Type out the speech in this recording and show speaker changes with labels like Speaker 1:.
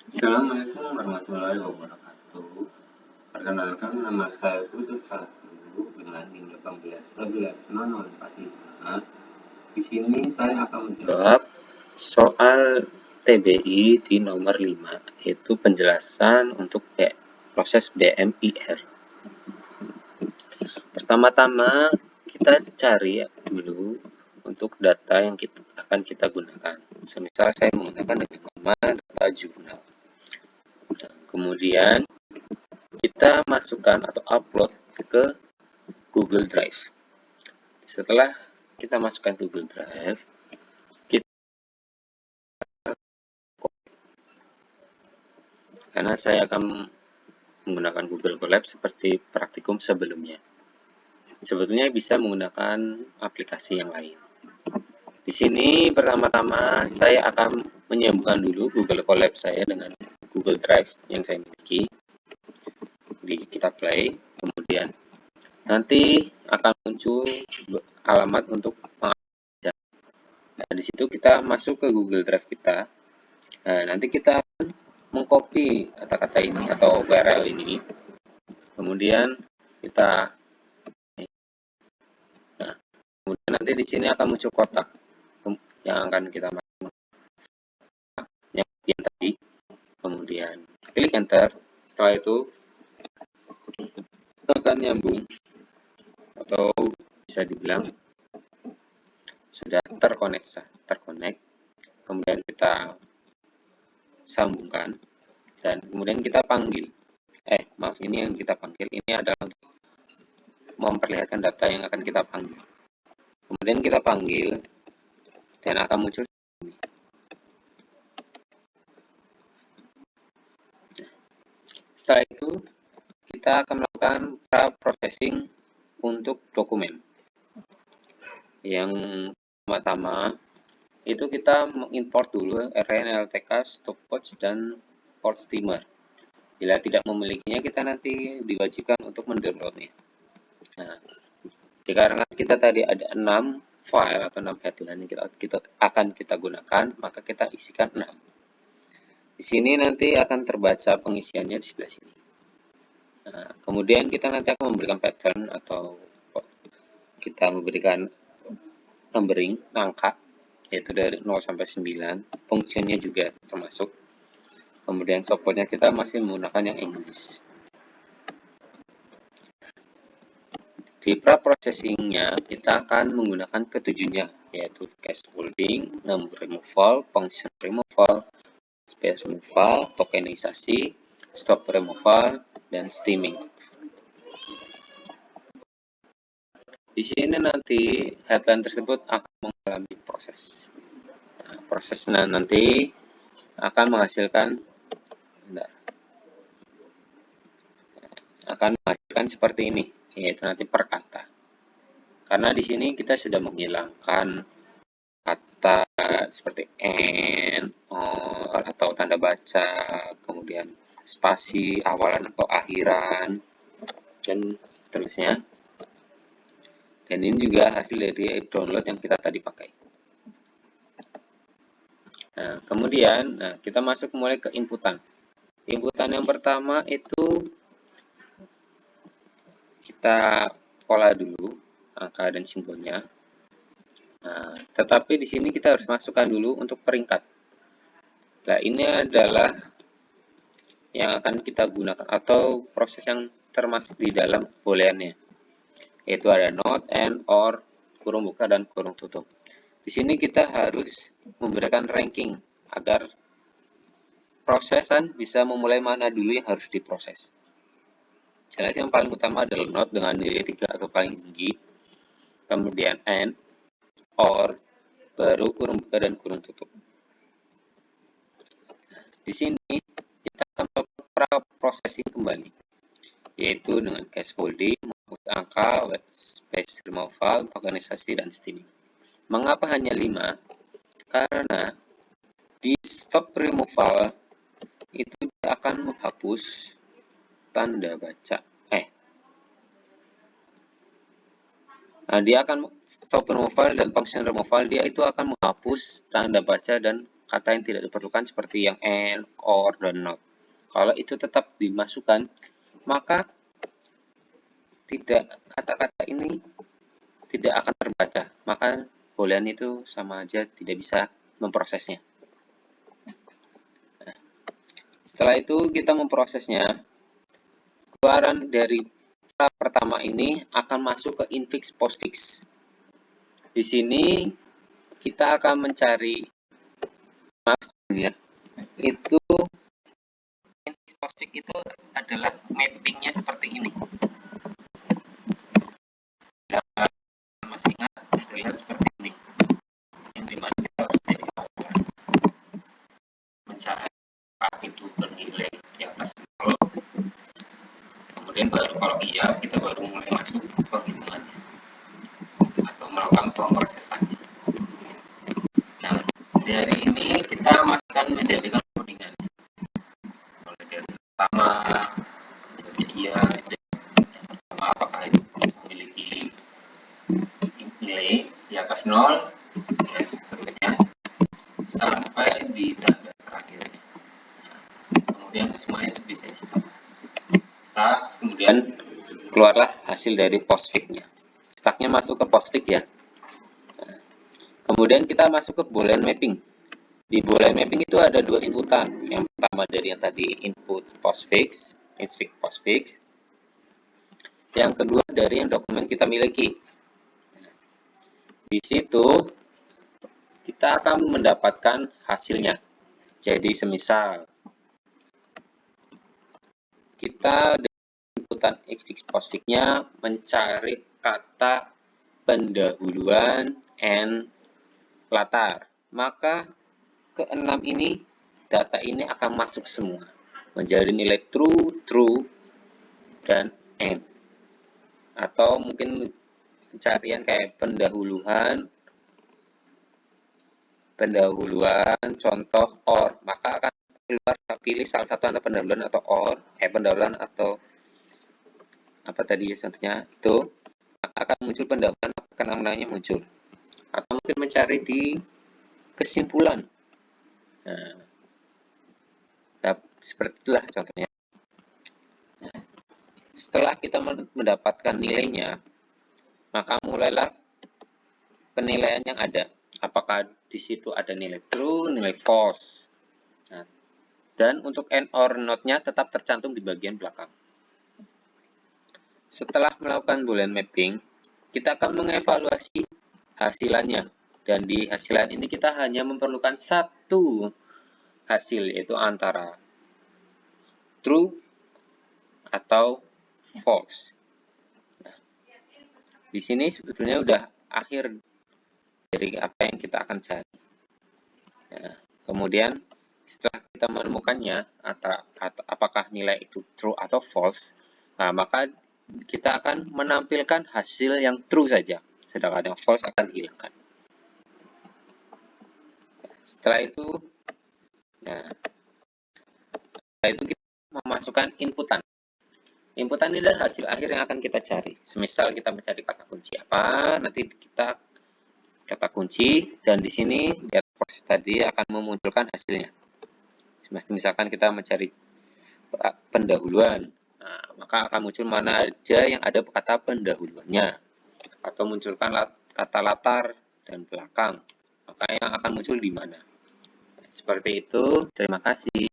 Speaker 1: Assalamualaikum warahmatullahi wabarakatuh. Perkenalkan, nama saya Putut Satu dengan NIM 18110045. Di sini saya akan menjawab soal TBI di nomor 5, yaitu penjelasan untuk proses BMIR. Pertama-tama kita cari dulu untuk data yang akan kita gunakan. Semisal saya menggunakan dengan nama data jurnal. Kemudian kita masukkan atau upload ke Google Drive. Setelah kita masukkan Google Drive, karena saya akan menggunakan Google Colab seperti praktikum sebelumnya. Sebetulnya bisa menggunakan aplikasi yang lain. Di sini pertama-tama saya akan menyambungkan dulu Google Colab saya dengan Google Drive yang saya miliki. Kita play, kemudian nanti akan muncul alamat untuk pengakses. Nah, di situ kita masuk ke Google Drive kita. Nah, nanti kita akan mengcopy kata-kata ini atau URL ini. Kemudian kita kemudian nanti di sini akan muncul kotak yang akan kita masuk yang tadi. Kemudian klik enter. Setelah itu akan nyambung atau bisa dibilang sudah terkonek. Kemudian kita sambungkan dan kemudian kita panggil. Maaf, ini yang kita panggil ini adalah untuk memperlihatkan data yang akan kita panggil. Kemudian kita panggil dan akan muncul ini. Setelah itu kita akan melakukan processing untuk dokumen. Yang pertama itu kita mengimport dulu RNLTK, stopwatch, dan port steamer. Bila tidak memilikinya, kita nanti diwajibkan untuk mendownloadnya. Nah, karena kita tadi ada 6 file atau 6 headline yang akan kita gunakan, maka kita isikan 6. Di sini nanti akan terbaca pengisiannya di sebelah sini. Nah, kemudian kita nanti akan memberikan pattern atau kita memberikan numbering, angka, yaitu dari 0 sampai 9. Fungsinya juga termasuk. Kemudian supportnya kita masih menggunakan yang English. Di pra-processingnya kita akan menggunakan ketujuhnya, yaitu cache holding, number removal, function removal, space removal, tokenisasi, stop removal, dan steaming. Di sini nanti headline tersebut akan mengalami proses. Nah, prosesnya nanti akan menghasilkan seperti ini, yaitu nanti per kata. Karena di sini kita sudah menghilangkan kata seperti and, or, atau tanda baca, kemudian spasi awalan atau akhiran, dan seterusnya. Dan ini juga hasil dari download yang kita tadi pakai. Nah, kemudian kita masuk mulai ke inputan. Inputan yang pertama itu kita pola dulu angka dan simbolnya. Nah, tetapi di sini kita harus masukkan dulu untuk peringkat. Nah, ini adalah yang akan kita gunakan atau proses yang termasuk di dalam booleannya, yaitu ada not, and, or, kurung buka, dan kurung tutup. Di sini kita harus memberikan ranking agar prosesan bisa memulai mana dulu yang harus diproses. Jelas yang paling utama adalah not dengan nilai 3 atau paling tinggi, kemudian and, or, baru kurung buka dan kurung tutup. Di sini kita akan melakukan processing kembali, yaitu dengan cache holding, menghapus angka, white space removal, tokenisasi, dan steaming. Mengapa hanya 5? Karena di stop removal itu akan menghapus tanda baca. Dia akan stop removal dan function removal, dia itu akan menghapus tanda baca dan kata yang tidak diperlukan seperti yang and, or, dan not. Kalau itu tetap dimasukkan, maka kata-kata ini tidak akan terbaca, maka boolean itu sama aja tidak bisa memprosesnya. Nah, setelah itu kita memprosesnya, keluaran dari pertama ini akan masuk ke infix postfix. Di sini kita akan mencari ya, itu infix postfix itu adalah mappingnya seperti ini. Nah, masih ingat adalah seperti ini, yang dimana kita harus mencari itu bernilai di atas 0. Kemudian baru kalau iya kita baru mulai masuk penghitungannya atau melakukan pemrosesannya. Nah, dari ini kita masukkan menjadikan codingan. Mulai dari pertama jadi iya, pertama apakah itu memiliki nilai di atas 0, dan seterusnya sampai di tanda terakhir. Kemudian semua itu bisa di stop. Kemudian keluarlah hasil dari postfix-nya. Stacknya masuk ke postfix ya. Kemudian kita masuk ke boolean mapping. Di boolean mapping itu ada dua inputan. Yang pertama dari yang tadi input postfix, infix postfix. Yang kedua dari yang dokumen kita miliki. Di situ kita akan mendapatkan hasilnya. Jadi semisal kita dari inputan infix postfix-nya mencari kata pendahuluan and latar, maka ke-6 ini data ini akan masuk semua menjadi nilai true, true, dan and. Atau mungkin pencarian kayak pendahuluan, contoh, or, maka akan keluar pilih salah satu antara pendahuluan atau or, pendahuluan atau apa tadi ya contohnya itu, maka akan muncul pendahuluan, kenang-kenangnya muncul. Atau mungkin mencari di kesimpulan. Nah, seperti itulah contohnya. Nah, setelah kita mendapatkan nilainya, maka mulailah penilaian yang ada. Apakah di situ ada nilai true, nilai false. Nah, dan untuk and or not-nya tetap tercantum di bagian belakang. Setelah melakukan boolean mapping, kita akan mengevaluasi hasilannya. Dan di hasilan ini kita hanya memerlukan satu hasil, yaitu antara true atau false. Nah, di sini sebetulnya udah akhir dari apa yang kita akan cari. Nah, kemudian setelah kita menemukannya apakah nilai itu true atau false, nah maka kita akan menampilkan hasil yang true saja, sedangkan yang false akan dihilangkan. Setelah itu kita memasukkan inputan. Inputan ini adalah hasil akhir yang akan kita cari. Semisal kita mencari kata kunci apa, nanti kita kata kunci, dan di sini di proses tadi akan memunculkan hasilnya. Misalkan kita mencari pendahuluan, nah, maka akan muncul mana aja yang ada kata pendahuluannya, atau munculkan kata latar dan belakang, maka yang akan muncul di mana. Seperti itu. Terima kasih.